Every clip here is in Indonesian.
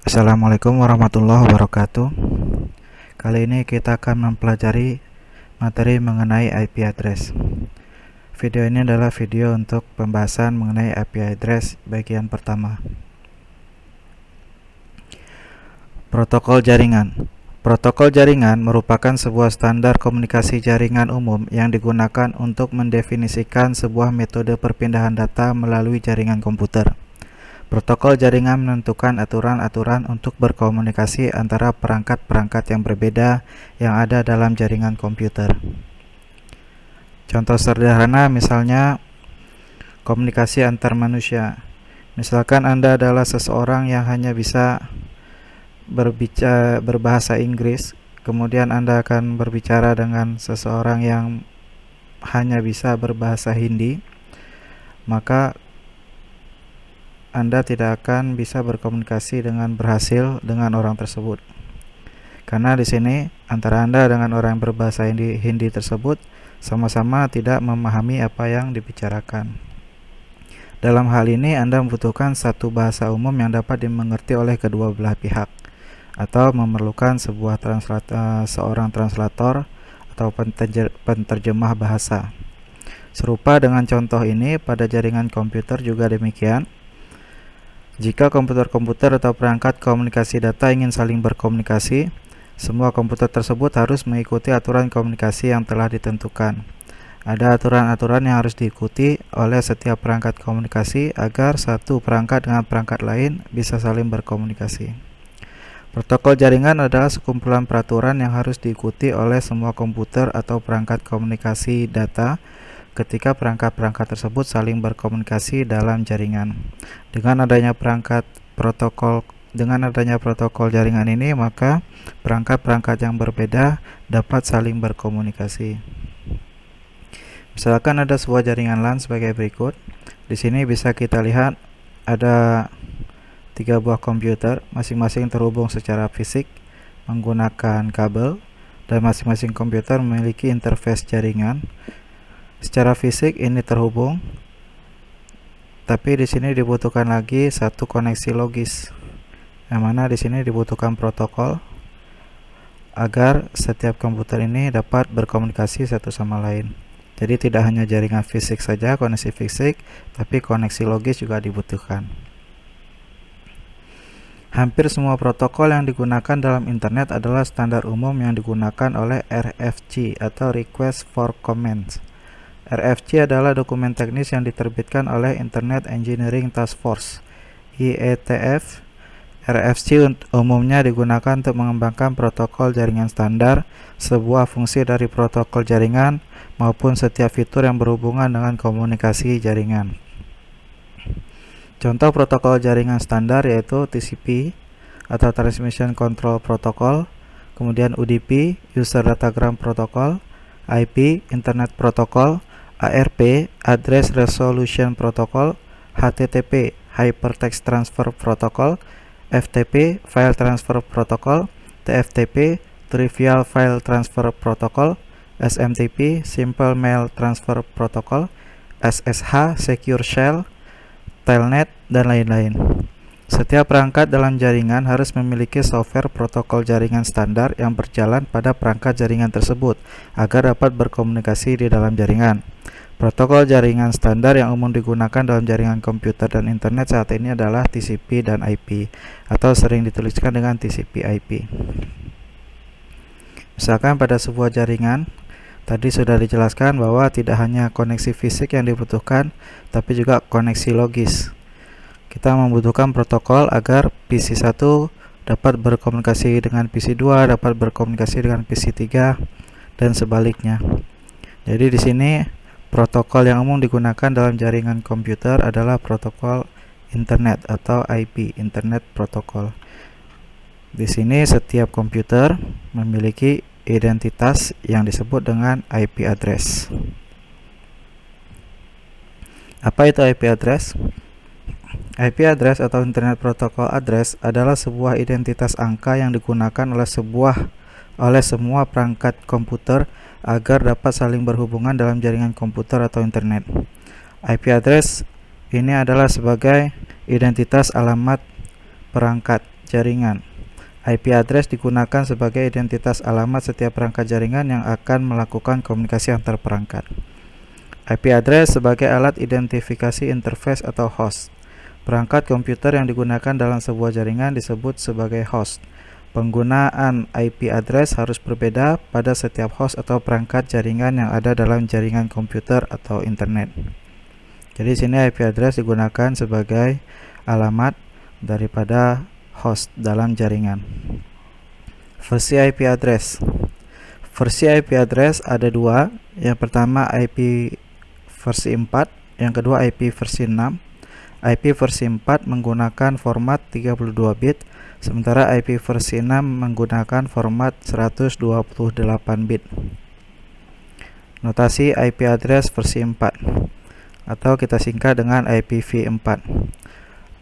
Assalamualaikum warahmatullahi wabarakatuh. Kali ini kita akan mempelajari materi mengenai IP address. Video ini adalah video untuk pembahasan mengenai IP address bagian pertama. Protokol jaringan. Protokol jaringan merupakan sebuah standar komunikasi jaringan umum yang digunakan untuk mendefinisikan sebuah metode perpindahan data melalui jaringan komputer. Protokol jaringan menentukan aturan-aturan untuk berkomunikasi antara perangkat-perangkat yang berbeda yang ada dalam jaringan komputer. Contoh sederhana misalnya komunikasi antar manusia. Misalkan Anda adalah seseorang yang hanya bisa berbahasa Inggris, kemudian Anda akan berbicara dengan seseorang yang hanya bisa berbahasa Hindi, maka Anda tidak akan bisa berkomunikasi dengan berhasil dengan orang tersebut. Karena di sini antara Anda dengan orang yang berbahasa Hindi tersebut sama-sama tidak memahami apa yang dibicarakan. Dalam hal ini Anda membutuhkan satu bahasa umum yang dapat dimengerti oleh kedua belah pihak, atau memerlukan seorang translator atau penterjemah bahasa. Serupa dengan contoh ini pada jaringan komputer juga demikian. Jika komputer-komputer atau perangkat komunikasi data ingin saling berkomunikasi, semua komputer tersebut harus mengikuti aturan komunikasi yang telah ditentukan. Ada aturan-aturan yang harus diikuti oleh setiap perangkat komunikasi agar satu perangkat dengan perangkat lain bisa saling berkomunikasi. Protokol jaringan adalah sekumpulan peraturan yang harus diikuti oleh semua komputer atau perangkat komunikasi data ketika perangkat-perangkat tersebut saling berkomunikasi dalam jaringan. Dengan adanya protokol jaringan ini, maka perangkat-perangkat yang berbeda dapat saling berkomunikasi. Misalkan ada sebuah jaringan LAN sebagai berikut. Di sini bisa kita lihat ada 3 buah komputer, masing-masing terhubung secara fisik menggunakan kabel, dan masing-masing komputer memiliki interface jaringan. Secara fisik ini terhubung, tapi di sini dibutuhkan lagi satu koneksi logis, yang mana di sini dibutuhkan protokol agar setiap komputer ini dapat berkomunikasi satu sama lain. Jadi tidak hanya jaringan fisik saja, koneksi fisik, tapi koneksi logis juga dibutuhkan. Hampir semua protokol yang digunakan dalam internet adalah standar umum yang digunakan oleh RFC atau Request for Comments. RFC adalah dokumen teknis yang diterbitkan oleh Internet Engineering Task Force (IETF). RFC umumnya digunakan untuk mengembangkan protokol jaringan standar, sebuah fungsi dari protokol jaringan, maupun setiap fitur yang berhubungan dengan komunikasi jaringan. Contoh protokol jaringan standar yaitu TCP atau Transmission Control Protocol, kemudian UDP User Datagram Protocol, IP Internet Protocol, ARP Address Resolution Protocol, HTTP Hypertext Transfer Protocol, FTP File Transfer Protocol, TFTP Trivial File Transfer Protocol, SMTP Simple Mail Transfer Protocol, SSH Secure Shell, Telnet, dan lain-lain. Setiap perangkat dalam jaringan harus memiliki software protokol jaringan standar yang berjalan pada perangkat jaringan tersebut agar dapat berkomunikasi di dalam jaringan. Protokol jaringan standar yang umum digunakan dalam jaringan komputer dan internet saat ini adalah TCP dan IP, atau sering dituliskan dengan TCP/IP. Misalkan pada sebuah jaringan, tadi sudah dijelaskan bahwa tidak hanya koneksi fisik yang dibutuhkan, tapi juga koneksi logis. Kita membutuhkan protokol agar PC 1 dapat berkomunikasi dengan PC 2, dapat berkomunikasi dengan PC 3, dan sebaliknya. Jadi di sini protokol yang umum digunakan dalam jaringan komputer adalah protokol internet atau IP, Internet Protocol. Di sini setiap komputer memiliki identitas yang disebut dengan IP address. Apa itu IP address? IP address atau Internet Protocol Address adalah sebuah identitas angka yang digunakan oleh semua perangkat komputer agar dapat saling berhubungan dalam jaringan komputer atau internet. IP address ini adalah sebagai identitas alamat perangkat jaringan. IP address digunakan sebagai identitas alamat setiap perangkat jaringan yang akan melakukan komunikasi antar perangkat. IP address sebagai alat identifikasi interface atau host. Perangkat komputer yang digunakan dalam sebuah jaringan disebut sebagai host. Penggunaan IP address harus berbeda pada setiap host atau perangkat jaringan yang ada dalam jaringan komputer atau internet. Jadi sini IP address digunakan sebagai alamat daripada host dalam jaringan. Versi IP address. Versi IP address ada dua. Yang pertama IP versi 4, yang kedua IP versi 6. IP versi 4 menggunakan format 32 bit, sementara IP versi 6 menggunakan format 128 bit. Notasi IP address versi 4 atau kita singkat dengan IPv4.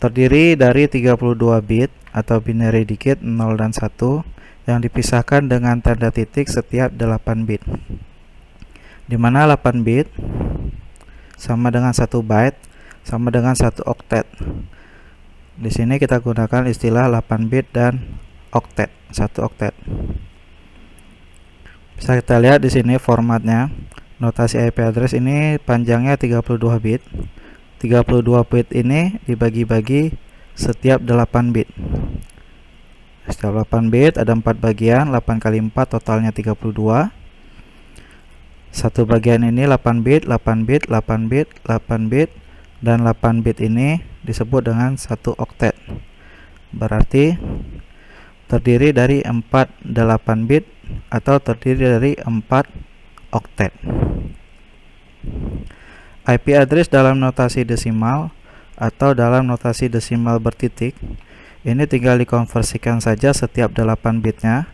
Terdiri dari 32 bit atau binary digit 0 dan 1 yang dipisahkan dengan tanda titik setiap 8 bit. Di mana 8 bit sama dengan 1 byte sama dengan 1 oktet. Di sini kita gunakan istilah 8 bit dan oktet, 1 oktet. Bisa kita lihat di sini formatnya. Notasi IP address ini panjangnya 32 bit. 32 bit ini dibagi-bagi setiap 8 bit. Setiap 8 bit ada 4 bagian, 8 kali 4 totalnya 32. Satu bagian ini 8 bit, 8 bit, 8 bit, 8 bit, dan 8 bit ini disebut dengan 1 oktet. Berarti terdiri dari 4 8 bit atau terdiri dari 4 oktet. IP address dalam notasi desimal atau dalam notasi desimal bertitik ini tinggal dikonversikan saja setiap 8 bitnya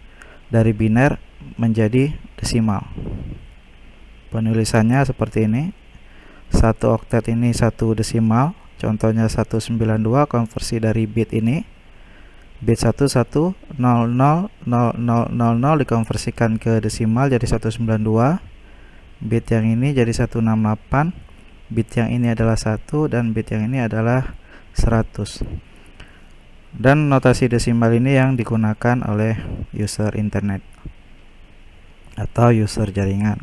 dari biner menjadi desimal. Penulisannya seperti ini. 1 oktet ini 1 desimal, contohnya 192. Konversi dari bit ini bit 11000000 dikonversikan ke desimal jadi 192. Bit yang ini jadi 168. Bit yang ini adalah 1 dan bit yang ini adalah 100. Dan notasi desimal ini yang digunakan oleh user internet atau user jaringan.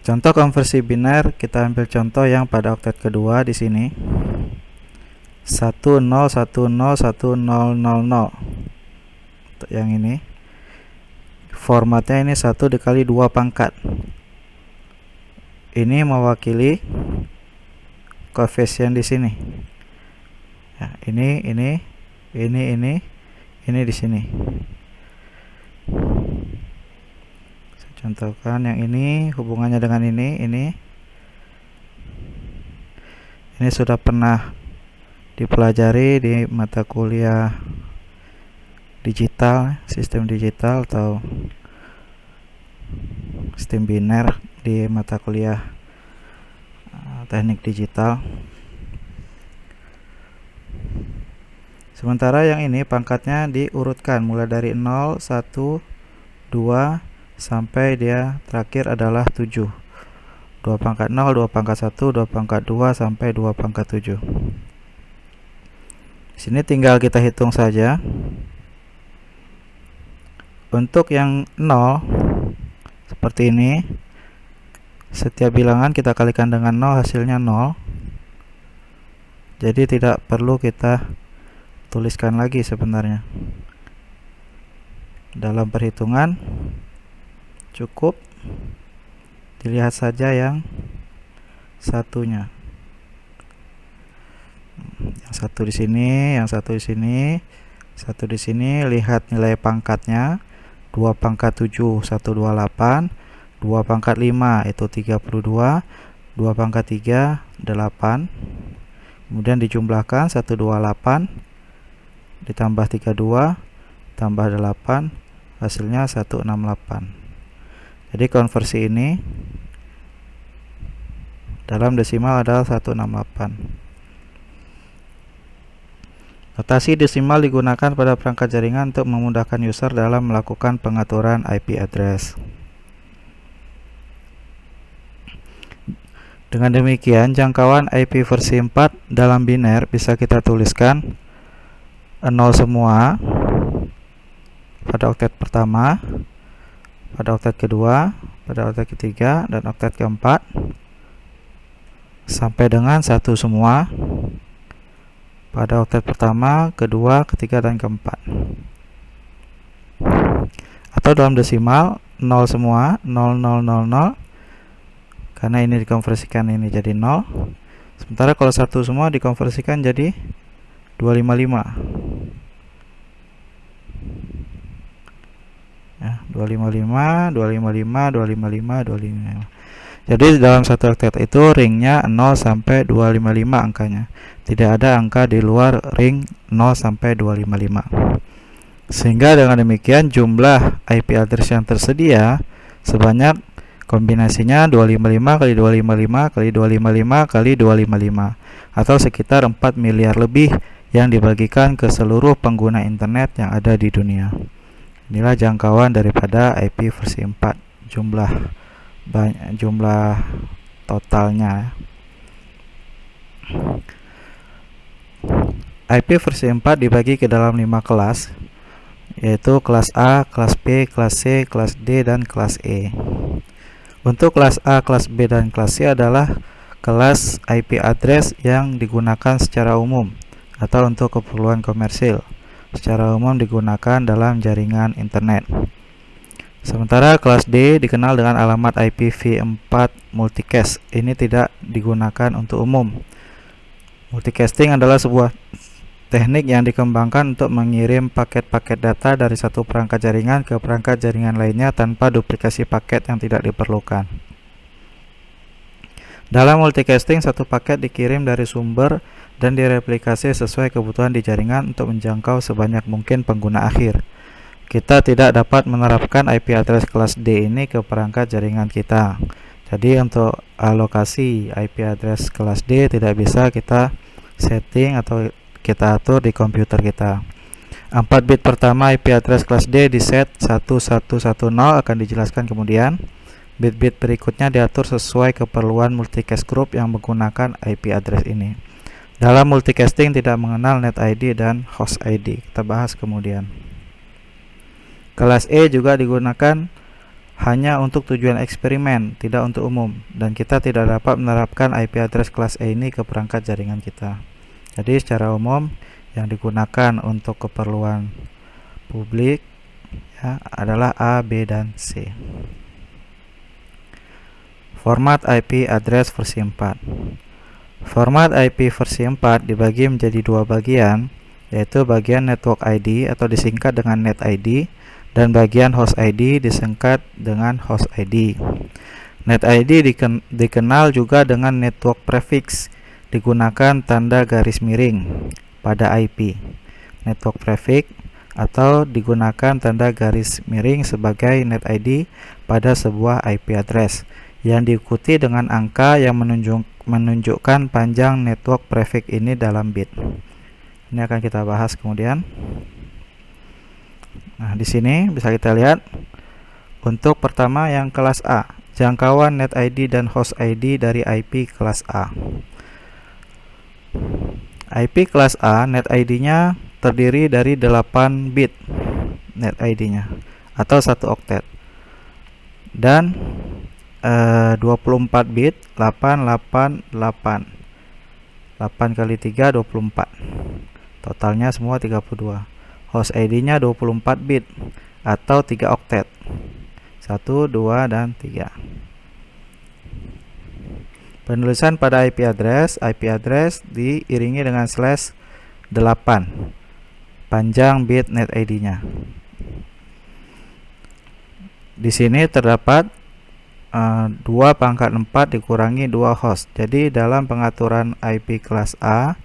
Contoh konversi biner, kita ambil contoh yang pada oktet kedua di sini. 10101000. Untuk yang ini formatnya ini 1 dikali 2 pangkat. Ini mewakili koefisien di sini. Ya, ini di sini. Saya contohkan yang ini hubungannya dengan ini sudah pernah dipelajari di mata kuliah digital, sistem digital atau sistem biner di mata kuliah teknik digital. Sementara yang ini pangkatnya diurutkan mulai dari 0, 1, 2 sampai dia terakhir adalah 7. 2 pangkat 0, 2 pangkat 1, 2 pangkat 2 sampai 2 pangkat 7. Di sini tinggal kita hitung saja. Untuk yang 0 seperti ini, setiap bilangan kita kalikan dengan 0, hasilnya 0. Jadi tidak perlu kita tuliskan lagi sebenarnya. Dalam perhitungan cukup dilihat saja yang satunya. Yang satu di sini, yang satu di sini, satu di sini, lihat nilai pangkatnya. 2 pangkat 7 128, 2 pangkat 5 itu 32, 2 pangkat 3 8. Kemudian dijumlahkan 128 ditambah 32 tambah 8, hasilnya 168. Jadi konversi ini dalam desimal adalah 168. Notasi desimal digunakan pada perangkat jaringan untuk memudahkan user dalam melakukan pengaturan IP address. Dengan demikian, jangkauan IP versi 4 dalam biner bisa kita tuliskan 0 semua pada oktet pertama, pada oktet kedua, pada oktet ketiga, dan oktet keempat, sampai dengan 1 semua pada oktet pertama, kedua, ketiga, dan keempat. Atau dalam desimal 0 semua, 0000, karena ini dikonversikan ini jadi 0. Sementara kalau 1 semua dikonversikan jadi 255. Ya, 255, 255, 255, 255. Jadi dalam satu oktet itu ringnya 0 sampai 255 angkanya. Tidak ada angka di luar ring 0 sampai 255. Sehingga dengan demikian jumlah IP address yang tersedia sebanyak kombinasinya 255 kali 255 kali 255 kali 255, atau sekitar 4 miliar lebih yang dibagikan ke seluruh pengguna internet yang ada di dunia. Inilah jangkauan daripada IP versi 4, jumlah totalnya. IP versi 4 dibagi ke dalam 5 kelas, yaitu kelas A, kelas B, kelas C, kelas D, dan kelas E. Untuk kelas A, kelas B, dan kelas C adalah kelas IP address yang digunakan secara umum atau untuk keperluan komersil. Secara umum digunakan dalam jaringan internet. Sementara kelas D dikenal dengan alamat IPv4 multicast. Ini tidak digunakan untuk umum. Multicasting adalah sebuah teknik yang dikembangkan untuk mengirim paket-paket data dari satu perangkat jaringan ke perangkat jaringan lainnya tanpa duplikasi paket yang tidak diperlukan. Dalam multicasting, satu paket dikirim dari sumber dan direplikasi sesuai kebutuhan di jaringan untuk menjangkau sebanyak mungkin pengguna akhir. Kita tidak dapat menerapkan IP address kelas D ini ke perangkat jaringan kita. Jadi untuk alokasi IP address kelas D tidak bisa kita setting atau kita atur di komputer kita. 4 bit pertama IP address kelas D di set 1110 akan dijelaskan kemudian. Bit-bit berikutnya diatur sesuai keperluan multicast group yang menggunakan IP address ini. Dalam multicasting tidak mengenal net ID dan host ID. Kita bahas kemudian. Kelas E juga digunakan hanya untuk tujuan eksperimen, tidak untuk umum, dan kita tidak dapat menerapkan IP address kelas E ini ke perangkat jaringan kita. Jadi secara umum yang digunakan untuk keperluan publik ya, adalah A, B, dan C. Format IP address versi 4. Format IP versi 4 dibagi menjadi dua bagian, yaitu bagian network ID atau disingkat dengan net ID dan bagian host ID disingkat dengan host ID. Net ID dikenal juga dengan network prefix, digunakan tanda garis miring pada IP. Network prefix atau digunakan tanda garis miring sebagai net ID pada sebuah IP address yang diikuti dengan angka yang menunjukkan panjang network prefix ini dalam bit. Ini akan kita bahas kemudian. Nah, di sini bisa kita lihat untuk pertama yang kelas A, jangkauan net ID dan host ID dari IP kelas A. IP kelas A net ID-nya terdiri dari 8 bit net ID-nya atau 1 oktet. Dan 24 bit 888 8 kali 3 24, totalnya semua 32. Host ID nya 24 bit atau 3 oktet, 1, 2, dan 3. Penulisan pada IP address diiringi dengan /8 panjang bit net ID nya. Di sini terdapat 2 pangkat 4 dikurangi 2 host. Jadi dalam pengaturan IP kelas A,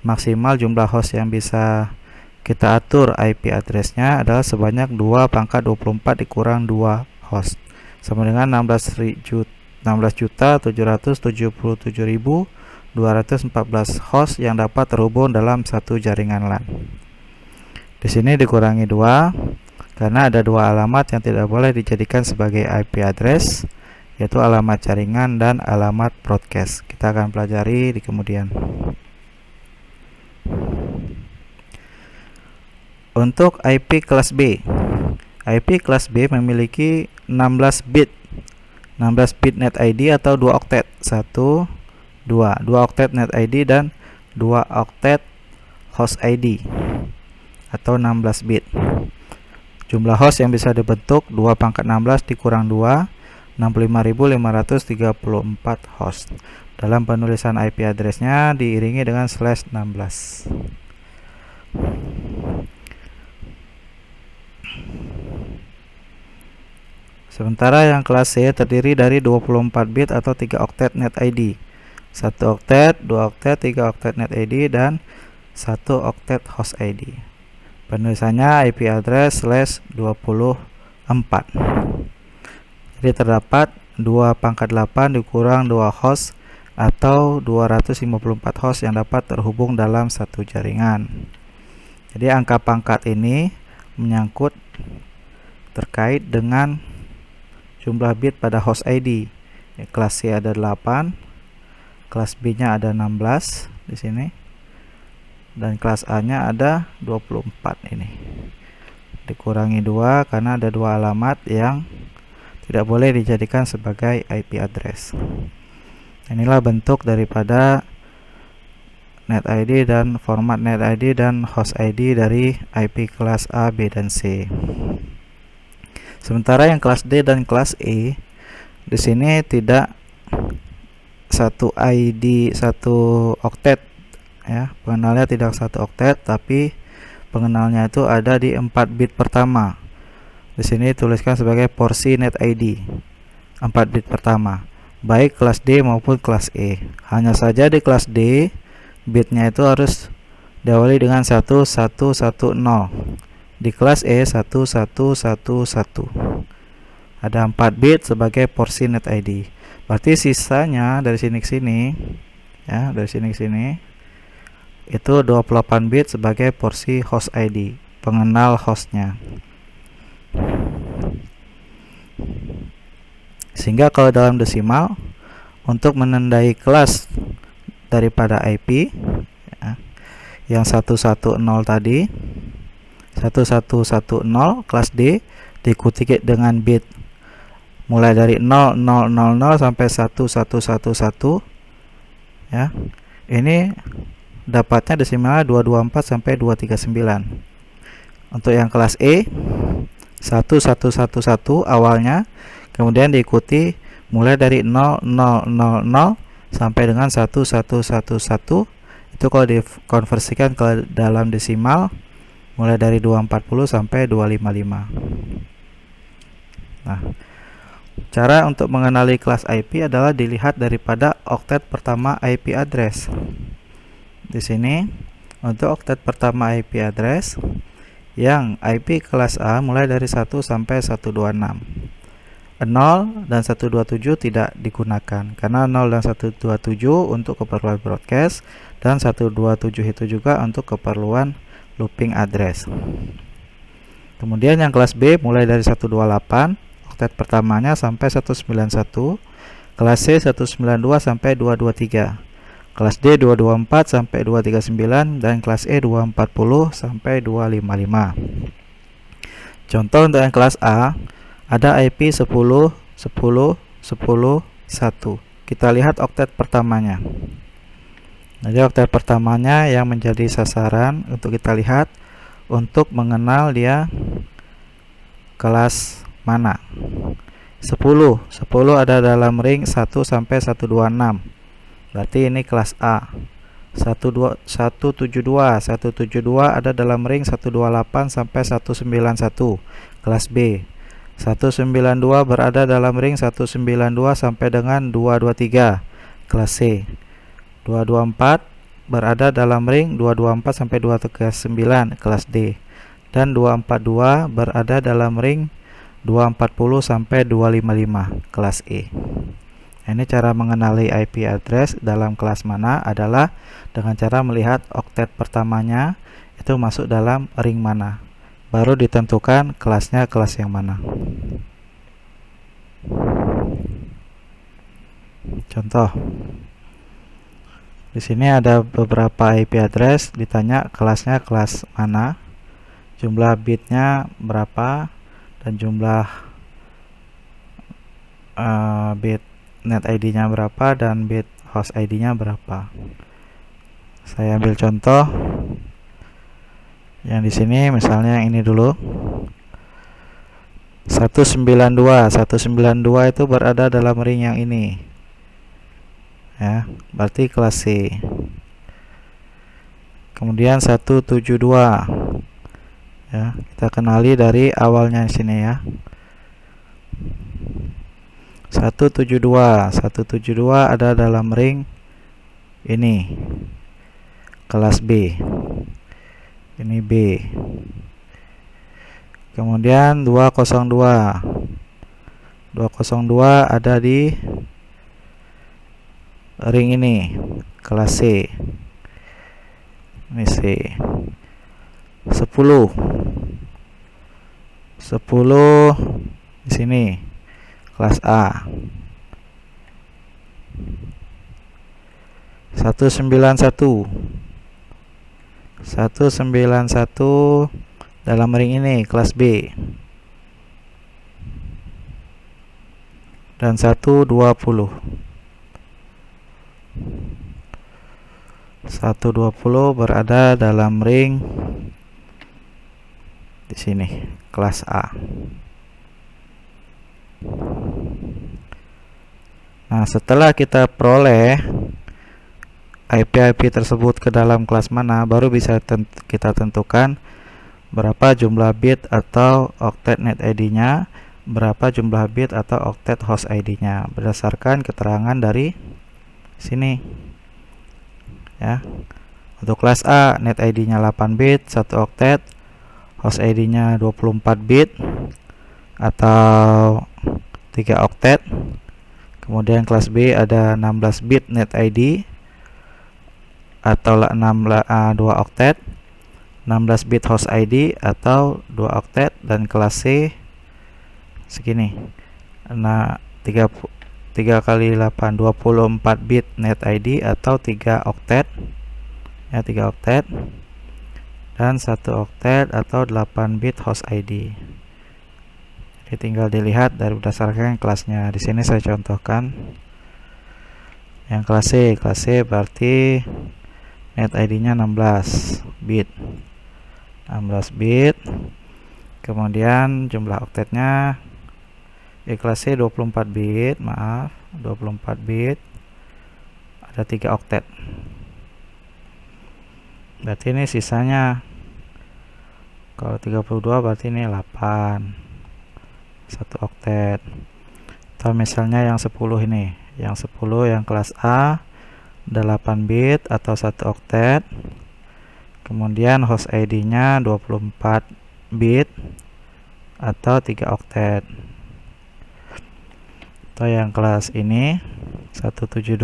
maksimal jumlah host yang bisa kita atur IP addressnya adalah sebanyak 2 pangkat 24 dikurang 2 host, sama dengan 16.777.214 host yang dapat terhubung dalam satu jaringan LAN. Di sini dikurangi 2 karena ada 2 alamat yang tidak boleh dijadikan sebagai IP address, yaitu alamat jaringan dan alamat broadcast. Kita akan pelajari di kemudian. Untuk IP kelas B. IP kelas B memiliki 16 bit. 16 bit net ID atau 2 oktet. 1 2 oktet net ID dan 2 oktet host ID atau 16 bit. Jumlah host yang bisa dibentuk 2 pangkat 16 dikurang 2, 65.534 host. Dalam penulisan IP address-nya diiringi dengan /16. Sementara yang kelas C terdiri dari 24 bit atau 3 oktet net ID. 1 oktet, 2 oktet, 3 oktet net ID dan 1 oktet host ID. Penulisannya IP address /24. Jadi terdapat 2 pangkat 8 dikurang 2 host atau 254 host yang dapat terhubung dalam satu jaringan. Jadi angka pangkat ini menyangkut terkait dengan jumlah bit pada host ID. Kelas C ada 8, kelas B-nya ada 16 di sini, dan kelas A-nya ada 24 ini. Dikurangi 2 karena ada 2 alamat yang tidak boleh dijadikan sebagai IP address. Inilah bentuk daripada net ID dan format net ID dan host ID dari IP kelas A, B, dan C. Sementara yang kelas D dan kelas E di sini tidak satu ID satu oktet ya, pengenalnya tidak satu oktet, tapi pengenalnya itu ada di 4 bit pertama. Di sini tuliskan sebagai porsi net ID 4 bit pertama, baik kelas D maupun kelas E. Hanya saja di kelas D bitnya itu harus diawali dengan 1110. Di kelas E 1111. Ada 4 bit sebagai porsi net ID. Berarti sisanya dari sini ke sini ya, dari sini ke sini itu 28 bit sebagai porsi host ID, pengenal hostnya. Sehingga kalau dalam desimal untuk menandai kelas daripada IP ya, yang 110 tadi 1110 kelas D diikuti dengan bit mulai dari 0000 sampai 1111 ya. Ini dapatnya desimalnya 224 sampai 239. Untuk yang kelas E 1111 awalnya, kemudian diikuti mulai dari 0000 sampai dengan 1111. Itu kalau dikonversikan ke dalam desimal mulai dari 240 sampai 255. Nah, cara untuk mengenali kelas IP adalah dilihat daripada oktet pertama IP address. Di sini untuk oktet pertama IP address yang IP kelas A mulai dari 1 sampai 126. 0 dan 127 tidak digunakan karena 0 dan 127 untuk keperluan broadcast dan 127 itu juga untuk keperluan looping address. Kemudian yang kelas B mulai dari 128 oktet pertamanya sampai 191, kelas C 192 sampai 223, kelas D 224 sampai 239 dan kelas E 240 sampai 255. Contoh untuk yang kelas A ada IP 10 10 10 1. Kita lihat oktet pertamanya. Jadi oktet pertamanya yang menjadi sasaran untuk kita lihat untuk mengenal dia kelas mana. 10 ada dalam ring 1 sampai 126. Berarti ini kelas A. 172 ada dalam ring 128 sampai 191. Kelas B. 192 berada dalam ring 192 sampai dengan 223. Kelas C. 224 berada dalam ring 224 sampai 239. Kelas D. Dan 242 berada dalam ring 240 sampai 255. Kelas E. Ini cara mengenali IP address dalam kelas mana adalah dengan cara melihat oktet pertamanya itu masuk dalam ring mana, baru ditentukan kelasnya kelas yang mana. Contoh, di sini ada beberapa IP address, ditanya kelasnya kelas mana. jumlah bitnya berapa dan jumlah bit net ID-nya berapa dan bit host ID-nya berapa. Saya ambil contoh yang di sini, misalnya yang ini dulu. 192 itu berada dalam ring yang ini. Ya, berarti kelas C. Kemudian 172. Ya, kita kenali dari awalnya di sini ya. 172 ada dalam ring ini, kelas B. Ini B. Kemudian 202 ada di ring ini, kelas C. Ini C. 10 di sini, kelas A. 191 dalam ring ini, kelas B. Dan 120 berada dalam ring di sini, kelas A. Nah, setelah kita peroleh IP tersebut ke dalam kelas mana, baru bisa kita tentukan berapa jumlah bit atau oktet net ID-nya, berapa jumlah bit atau oktet host ID-nya, berdasarkan keterangan dari sini. Ya. Untuk kelas A, net ID-nya 8 bit, 1 oktet, host ID-nya 24 bit atau 3 oktet. Kemudian kelas B ada 16 bit net ID atau 2 oktet, 16 bit host ID atau 2 oktet, dan kelas C segini. Nah, 3 kali 8 24 bit net ID atau 3 oktet. Ya, 3 oktet dan 1 oktet atau 8 bit host ID. Jadi tinggal dilihat dari berdasarkan kelasnya. Di sini saya contohkan yang kelas C. Kelas C berarti net ID-nya 16 bit. Kemudian jumlah oktetnya di kelas C 24 bit, 24 bit. Ada 3 oktet. Berarti ini sisanya, kalau 32 berarti ini 8. 1 oktet. Atau misalnya yang 10 ini, yang 10 yang kelas A 8 bit atau 1 oktet. Kemudian host ID-nya 24 bit atau 3 oktet. Atau yang kelas ini 172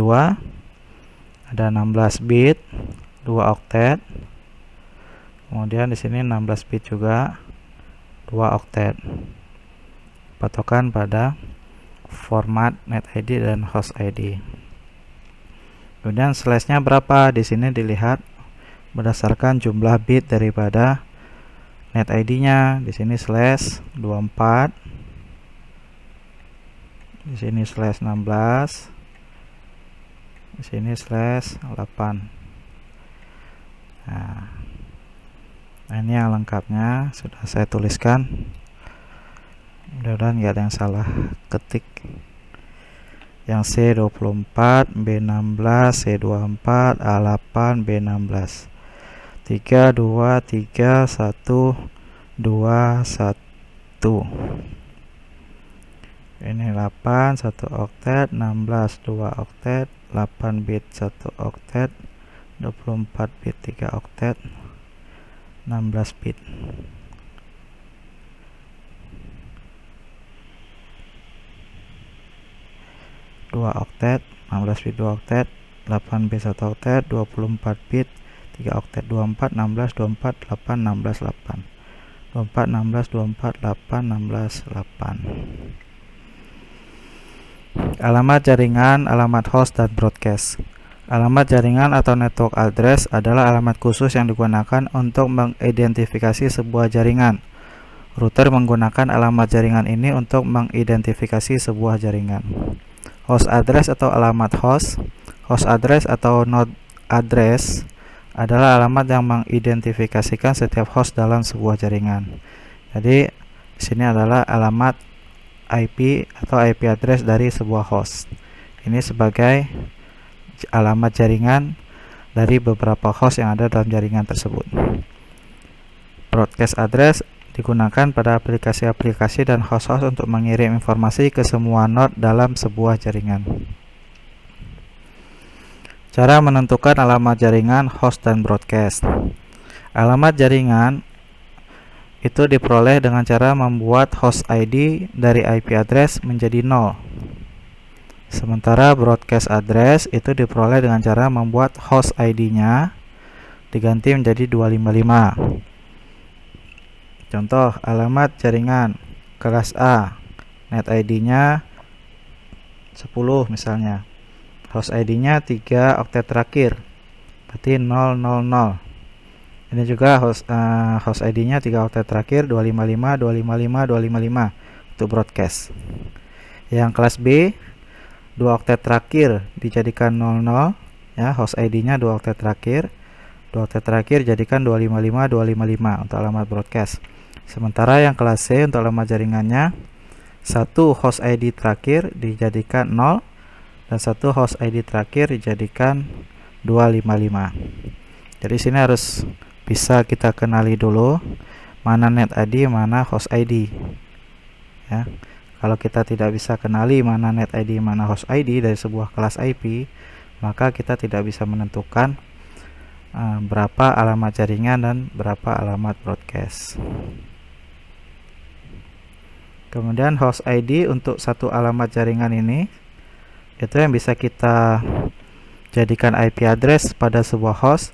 ada 16 bit, 2 oktet. Kemudian di sini 16 bit juga, 2 oktet. Patokan pada format net ID dan host ID. Kemudian slash-nya berapa? Di sini dilihat berdasarkan jumlah bit daripada net ID-nya. Di sini slash 24. Di sini slash 16. Di sini slash 8. Nah, ini yang lengkapnya sudah saya tuliskan. Mudah-mudahan nggak ada yang salah ketik. Yang C 24, B 16, C 24, A 8, B 16. 3 2 3 1 2 1. Ini 8 1 oktet, 16 2 oktet, 8 bit 1 oktet, 24 bit 3 oktet, 16 bit. 2 oktet, 16 bit 2 oktet, 8 bit 1 oktet, 24 bit 3 oktet, 24 16 24 8 16 8. 24 16 24 8 16 8. Alamat jaringan, alamat host dan broadcast. Alamat jaringan atau network address adalah alamat khusus yang digunakan untuk mengidentifikasi sebuah jaringan. Router menggunakan alamat jaringan ini untuk mengidentifikasi sebuah jaringan. Host address atau alamat host. Host address atau node address adalah alamat yang mengidentifikasikan setiap host dalam sebuah jaringan. Jadi di sini adalah alamat IP atau IP address dari sebuah host. Ini sebagai alamat jaringan dari beberapa host yang ada dalam jaringan tersebut. Broadcast address digunakan pada aplikasi-aplikasi dan host-host untuk mengirim informasi ke semua node dalam sebuah jaringan. Cara menentukan alamat jaringan, host, dan broadcast. Alamat jaringan itu diperoleh dengan cara membuat host ID dari IP address menjadi 0. Sementara broadcast address itu diperoleh dengan cara membuat host ID-nya diganti menjadi 255. Contoh alamat jaringan kelas A, net ID-nya 10 misalnya. Host ID-nya 3 oktet terakhir, berarti 000. Ini juga host ID-nya 3 oktet terakhir, 255, 255, 255 untuk broadcast. Yang kelas B 2 oktet terakhir dijadikan 00 ya, host ID-nya 2 oktet terakhir. 2 oktet terakhir jadikan 255 255 untuk alamat broadcast. Sementara yang kelas C untuk alamat jaringannya 1 host ID terakhir dijadikan 0 dan 1 host ID terakhir dijadikan 255. Jadi sini harus bisa kita kenali dulu mana net ID, mana host ID. Ya. Kalau kita tidak bisa kenali mana net ID, mana host ID dari sebuah kelas IP, maka kita tidak bisa menentukan berapa alamat jaringan dan berapa alamat broadcast. Kemudian host ID untuk satu alamat jaringan ini itu yang bisa kita jadikan IP address pada sebuah host,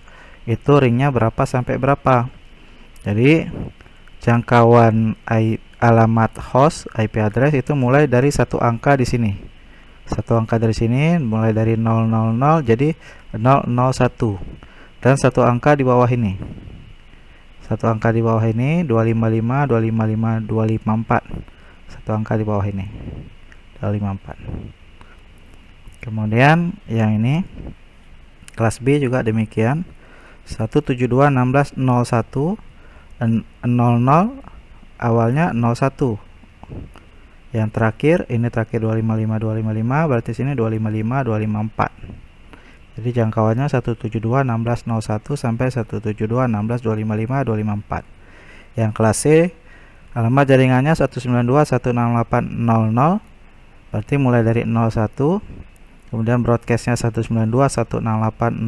itu ringnya berapa sampai berapa. Jadi jangkauan alamat host IP address itu mulai dari satu angka di sini. Satu angka dari sini mulai dari 000 jadi 001 dan satu angka di bawah ini. Satu angka di bawah ini 255 255 254. Satu angka di bawah ini 254. Kemudian yang ini kelas B juga demikian 172.16.01 dan 00 awalnya 01. Yang terakhir ini terakhir 255 255, berarti sini 255 254. Jadi jangkauannya 172.16.01 sampai 172.16.255 254. Yang kelas C alamat jaringannya 192.168.00, berarti mulai dari 01. Kemudian broadcastnya 192.168.0255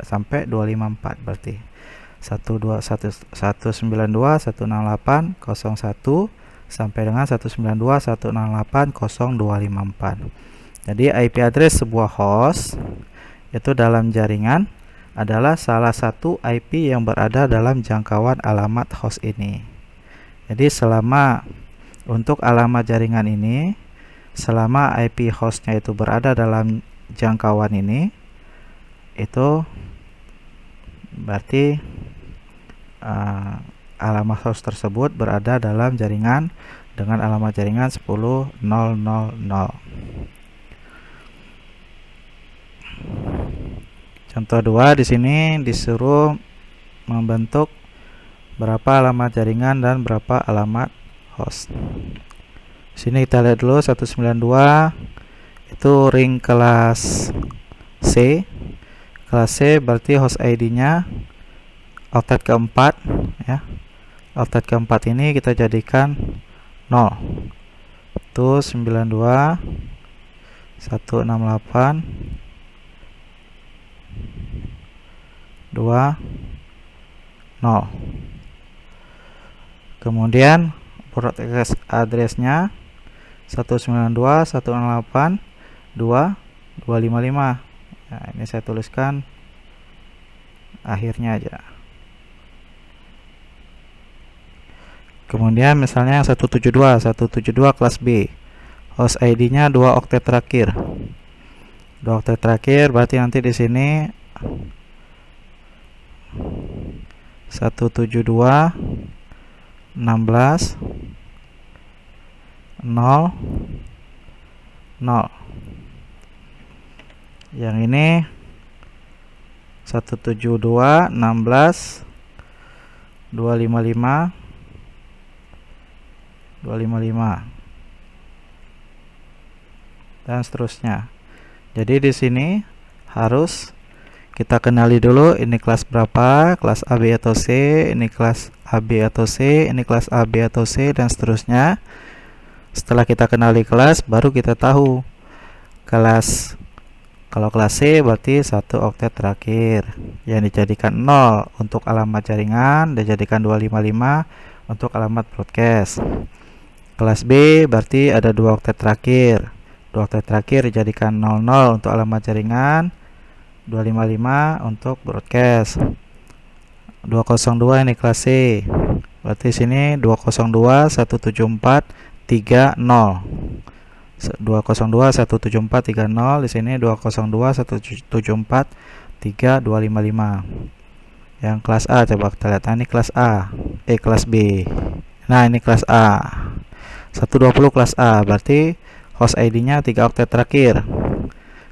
sampai 254, berarti 192.168.01 sampai dengan 192.168.0254. Jadi IP address sebuah host itu dalam jaringan adalah salah satu IP yang berada dalam jangkauan alamat host ini. Jadi selama untuk alamat jaringan ini, selama IP hostnya itu berada dalam jangkauan ini, itu berarti alamat host tersebut berada dalam jaringan dengan alamat jaringan 10.0.0.0. Contoh 2 di sini disuruh membentuk berapa alamat jaringan dan berapa alamat host. Sini kita lihat dulu 192 itu ring kelas C. Kelas C berarti host ID-nya oktet keempat ya. Oktet keempat ini kita jadikan 0. Itu 92 168 2 0. Kemudian broadcast address-nya 192.168.2.255. Nah, ini saya tuliskan akhirnya aja. Kemudian misalnya 172 kelas B. Host ID-nya 2 oktet terakhir. 2 oktet terakhir berarti nanti di sini 172 16 0 0. Yang ini 172 16 255 255 dan seterusnya. Jadi di sini harus kita kenali dulu ini kelas berapa, kelas A, B atau C, ini kelas A, B atau C, ini kelas A, B atau C dan seterusnya. Setelah kita kenali kelas, baru kita tahu kelas. Kalau kelas C berarti 1 oktet terakhir yang dijadikan 0 untuk alamat jaringan, dijadikan 255 untuk alamat broadcast. Kelas B berarti ada 2 oktet terakhir. 2 oktet terakhir dijadikan 00 untuk alamat jaringan, 255 untuk broadcast. 202 ini kelas C. Berarti sini 202 174 30. 202 174 30, di sini 202 174 3255. Yang kelas A coba kita lihat. Nah, ini kelas A. Kelas B. Nah, ini kelas A. 120 kelas A berarti host ID-nya 3 oktet terakhir.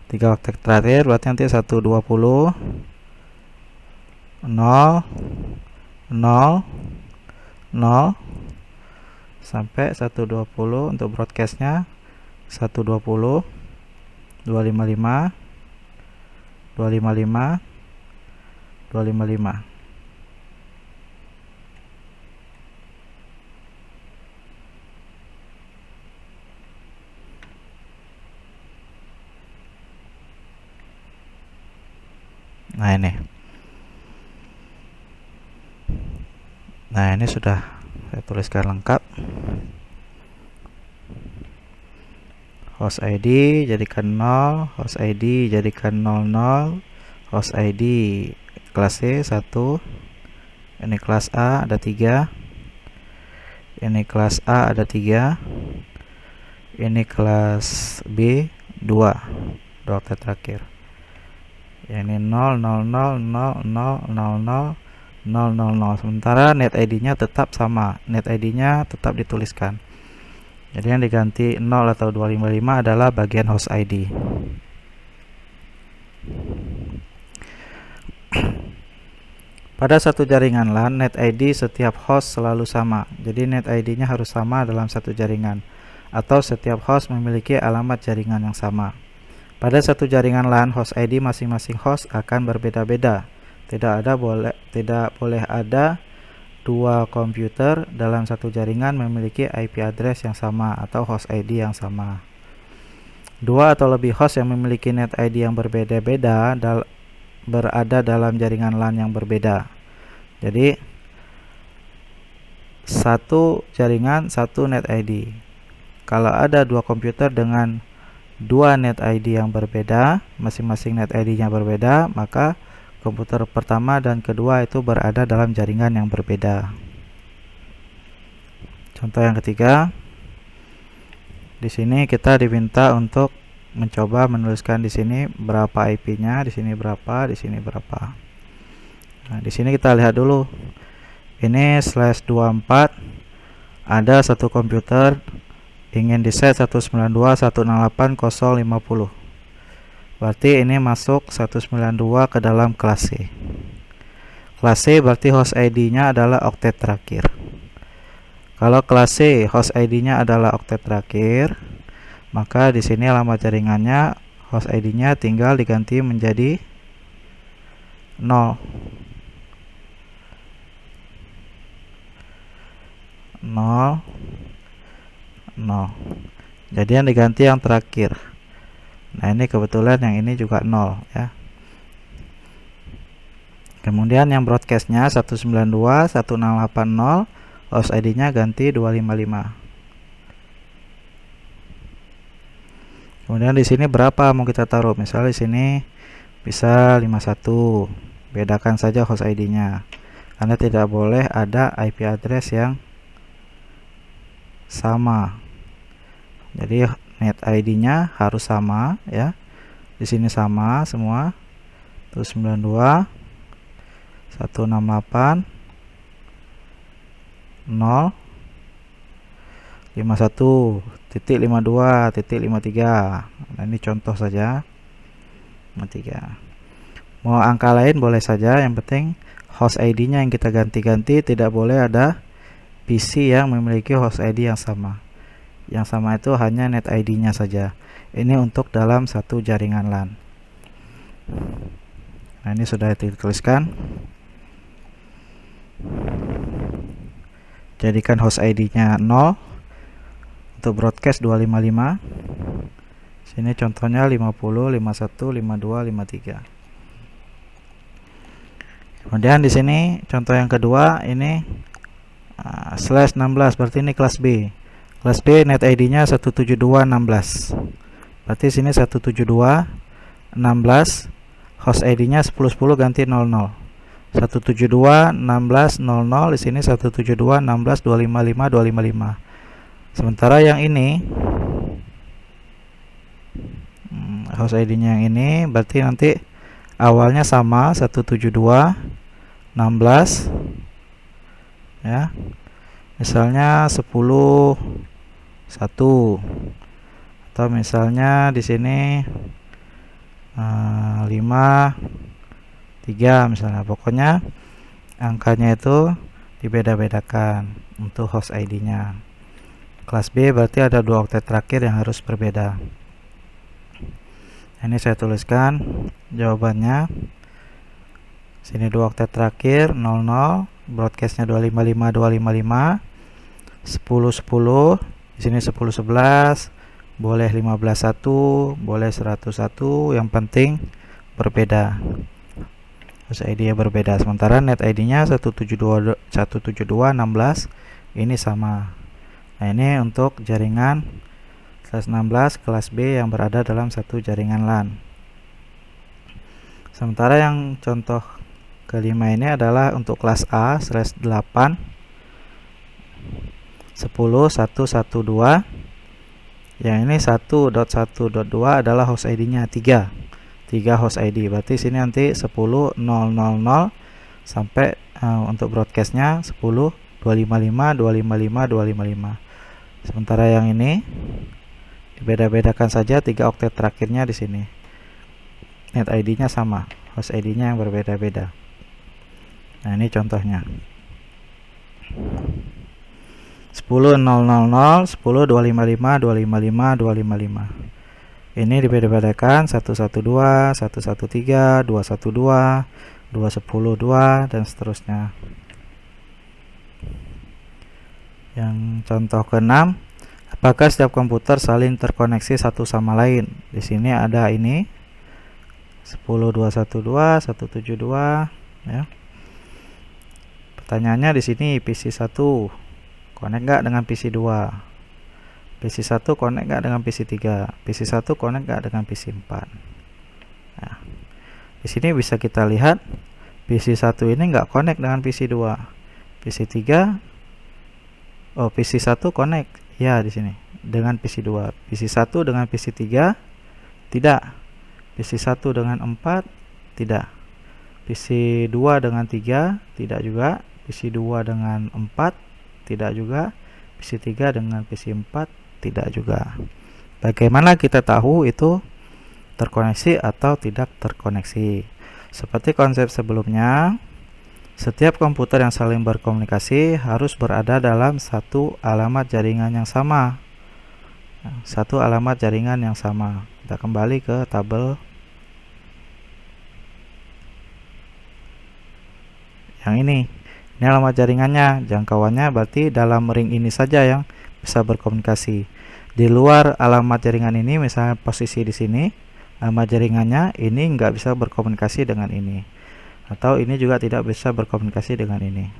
3 oktet terakhir berarti nanti 120 0 0 0 sampai 120 untuk broadcastnya 120 255 255 255. Nah ini sudah saya tuliskan lengkap. Host ID jadikan 0, host ID jadikan 00, host ID kelas C 1, ini kelas A ada 3, ini kelas A ada 3, ini kelas B 2 oktet terakhir. Ini 0 0 0 0 0 0 0 000. Sementara net ID-nya tetap sama, net ID-nya tetap dituliskan. Jadi yang diganti 0 atau 255 adalah bagian host ID. Pada satu jaringan LAN, net ID setiap host selalu sama. Jadi net ID-nya harus sama dalam satu jaringan, atau setiap host memiliki alamat jaringan yang sama. Pada satu jaringan LAN, host ID masing-masing host akan berbeda-beda. Tidak boleh ada dua komputer dalam satu jaringan memiliki IP address yang sama atau host ID yang sama. Dua atau lebih host yang memiliki net ID yang berbeda-beda berada dalam jaringan LAN yang berbeda. Jadi satu jaringan satu net ID. Kalau ada dua komputer dengan dua net ID yang berbeda, masing-masing net ID-nya berbeda, maka komputer pertama dan kedua itu berada dalam jaringan yang berbeda. Contoh yang ketiga, di sini kita diminta untuk mencoba menuliskan di sini berapa IP-nya, di sini berapa, di sini berapa. Nah, di sini kita lihat dulu. Ini /24 ada satu komputer ingin di set 192.168.050. Berarti ini masuk 192 ke dalam kelas C. Kelas C berarti host ID-nya adalah oktet terakhir. Kalau kelas C host ID-nya adalah oktet terakhir, maka di sini alamat jaringannya host ID-nya tinggal diganti menjadi 0. 0 0. Jadi yang diganti yang terakhir. Nah, ini kebetulan yang ini juga 0 ya. Kemudian yang broadcastnya 192.168.0, host ID-nya ganti 255. Kemudian di sini berapa mau kita taruh? Misalnya di sini bisa 51. Bedakan saja host ID-nya. Karena tidak boleh ada IP address yang sama. Jadi net ID-nya harus sama ya. Di sini sama semua. Terus 92 168 0 51.52.53. Nah, ini contoh saja. 53. Mau angka lain boleh saja, yang penting host ID-nya yang kita ganti-ganti, tidak boleh ada PC yang memiliki host ID yang sama. Yang sama itu hanya net ID-nya saja. Ini untuk dalam satu jaringan LAN. Nah, ini sudah dituliskan. Jadikan host ID-nya 0 untuk broadcast 255. Sini contohnya 50, 51, 52, 53. Kemudian di sini contoh yang kedua ini /16, berarti ini kelas B. Kelas B net ID-nya 172.16. Berarti sini 172.16, host ID-nya 10.10 ganti 00. 172.16.00, di sini 172.16.255.255. Sementara yang ini host ID-nya yang ini berarti nanti awalnya sama 172.16 ya. Misalnya 10.1 atau misalnya di sini 5.3 misalnya. Pokoknya angkanya itu dibeda-bedakan untuk host ID-nya. Kelas B berarti ada 2 oktet terakhir yang harus berbeda. Ini saya tuliskan jawabannya. Sini 2 oktet terakhir 00, broadcastnya 255.255, 10.10, di sini 10.11, boleh 15.1, boleh 101, yang penting berbeda. Host ID-nya berbeda. Sementara net ID-nya 172.16 ini sama. Nah, ini untuk jaringan /16 kelas B yang berada dalam satu jaringan LAN. Sementara yang contoh kelima ini adalah untuk kelas A /8 10.1.1.12. Yang ini 1.1.2 adalah host ID-nya 3 host ID. Berarti sini nanti 10.000 sampai untuk broadcastnya 10.255.255.255. Sementara yang ini dibeda-bedakan saja 3 oktet terakhirnya di sini. Net ID-nya sama, host ID-nya yang berbeda-beda. Nah, ini contohnya. 10.000, 10.255.255.255. Ini dibeda-bedakan 112, 113, 212, 210.2 dan seterusnya. Yang contoh ke-6, apakah setiap komputer saling terkoneksi satu sama lain? Di sini ada ini 10.212, 172 ya. Pertanyaannya di sini PC1 connect nggak dengan PC2? PC1 connect nggak dengan PC3? PC1 connect nggak dengan PC4? Nah, di sini bisa kita lihat PC1 ini nggak connect dengan PC2. PC3 PC1 connect ya di sini dengan PC2. PC1 dengan PC3 tidak. PC1 dengan 4 tidak. PC2 dengan 3 tidak juga. PC2 dengan 4 tidak juga. PC3 dengan PC4 tidak juga. Bagaimana kita tahu itu terkoneksi atau tidak terkoneksi? Seperti konsep sebelumnya, setiap komputer yang saling berkomunikasi harus berada dalam satu alamat jaringan yang sama. Satu alamat jaringan yang sama. Kita kembali ke tabel yang ini. Ini alamat jaringannya, jangkauannya berarti dalam ring ini saja yang bisa berkomunikasi. Di luar alamat jaringan ini, misalnya posisi di sini, alamat jaringannya ini nggak bisa berkomunikasi dengan ini. Atau ini juga tidak bisa berkomunikasi dengan ini.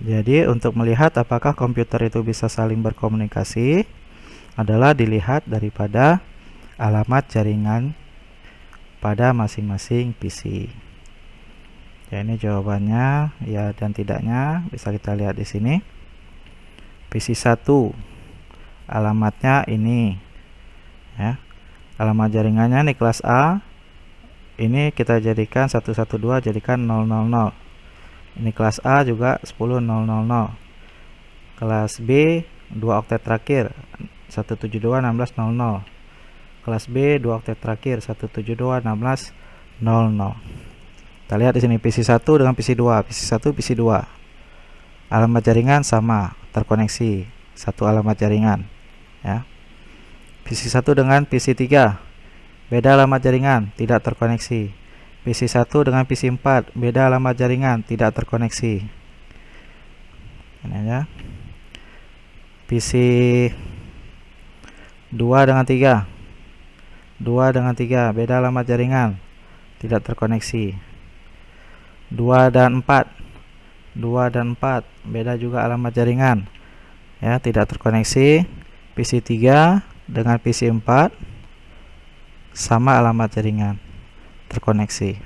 Jadi untuk melihat apakah komputer itu bisa saling berkomunikasi adalah dilihat daripada alamat jaringan pada masing-masing PC. Ya, ini jawabannya ya dan tidaknya bisa kita lihat di sini. PC1 alamatnya ini ya. Alamat jaringannya nih kelas A, ini kita jadikan 112, jadikan 000. Ini kelas A juga 10000. Kelas B 2 oktet terakhir 172.16.00. Kelas B 2 oktet terakhir 172.16.00. Kita lihat di sini PC1 dengan PC2, PC1, PC2. Alamat jaringan sama, terkoneksi, satu alamat jaringan, ya. PC1 dengan PC3, beda alamat jaringan, tidak terkoneksi. PC1 dengan PC4, beda alamat jaringan, tidak terkoneksi. Ini ya. PC2 dengan 3, 2 dengan 3, beda alamat jaringan, tidak terkoneksi. 2 dan 4, 2 dan 4, beda juga alamat jaringan, ya, tidak terkoneksi. PC3 dengan PC4 sama alamat jaringan, terkoneksi.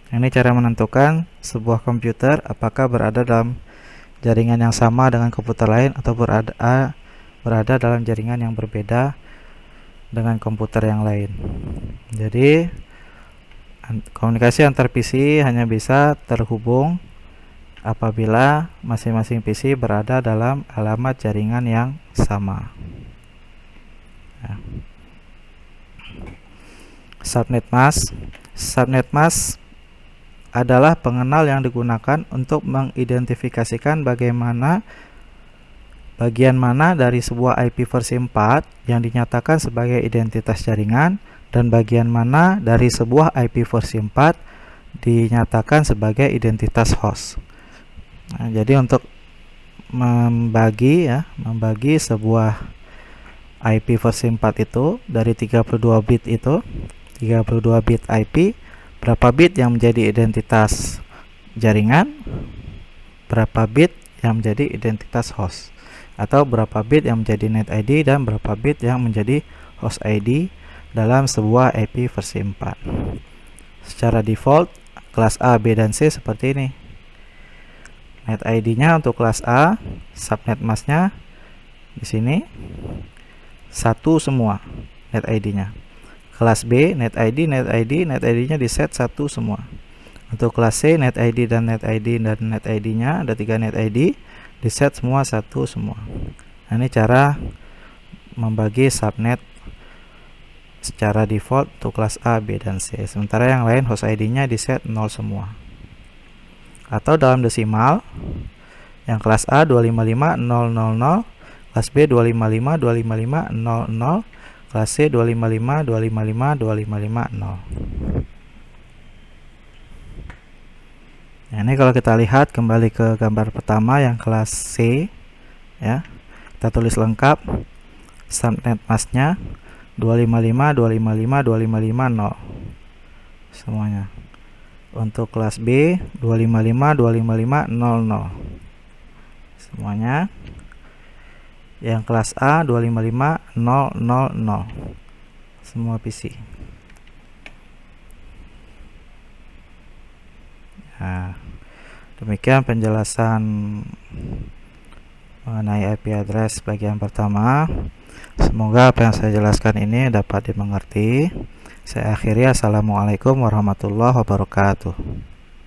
Ini cara menentukan sebuah komputer apakah berada dalam jaringan yang sama dengan komputer lain atau berada dalam jaringan yang berbeda dengan komputer yang lain. Jadi komunikasi antar PC hanya bisa terhubung apabila masing-masing PC berada dalam alamat jaringan yang sama. Ya. Subnet mask. Subnet mask adalah pengenal yang digunakan untuk mengidentifikasikan bagian mana dari sebuah IP versi 4 yang dinyatakan sebagai identitas jaringan dan bagian mana dari sebuah IP versi 4 dinyatakan sebagai identitas host. Nah, jadi untuk membagi sebuah IP versi 4 itu dari 32 bit itu, 32 bit IP, berapa bit yang menjadi identitas jaringan, berapa bit yang menjadi identitas host, atau berapa bit yang menjadi net ID dan berapa bit yang menjadi host ID dalam sebuah IP versi 4. Secara default kelas A, B, dan C seperti ini. Net ID-nya untuk kelas A, subnet mask-nya di sini 1 semua net ID-nya. Kelas B, net ID-nya di set 1 semua. Untuk kelas C, net ID dan net ID-nya ada 3 net ID, di set semua 1 semua. Nah, ini cara membagi subnet secara default untuk kelas A, B, dan C. Sementara yang lain host ID-nya di set 0 semua. Atau dalam desimal, yang kelas A 255.000, kelas B 255.255.00, kelas C 255.255.255.0. Nah, ini kalau kita lihat kembali ke gambar pertama yang kelas C, ya, kita tulis lengkap subnet mask-nya 255.255.255.0 semuanya. Untuk kelas B 255.255.00 semuanya. Yang kelas A 255.000 semua PC. Nah, demikian penjelasan mengenai IP address bagian pertama. Semoga apa yang saya jelaskan ini dapat dimengerti. Saya akhiri. Assalamualaikum warahmatullahi wabarakatuh.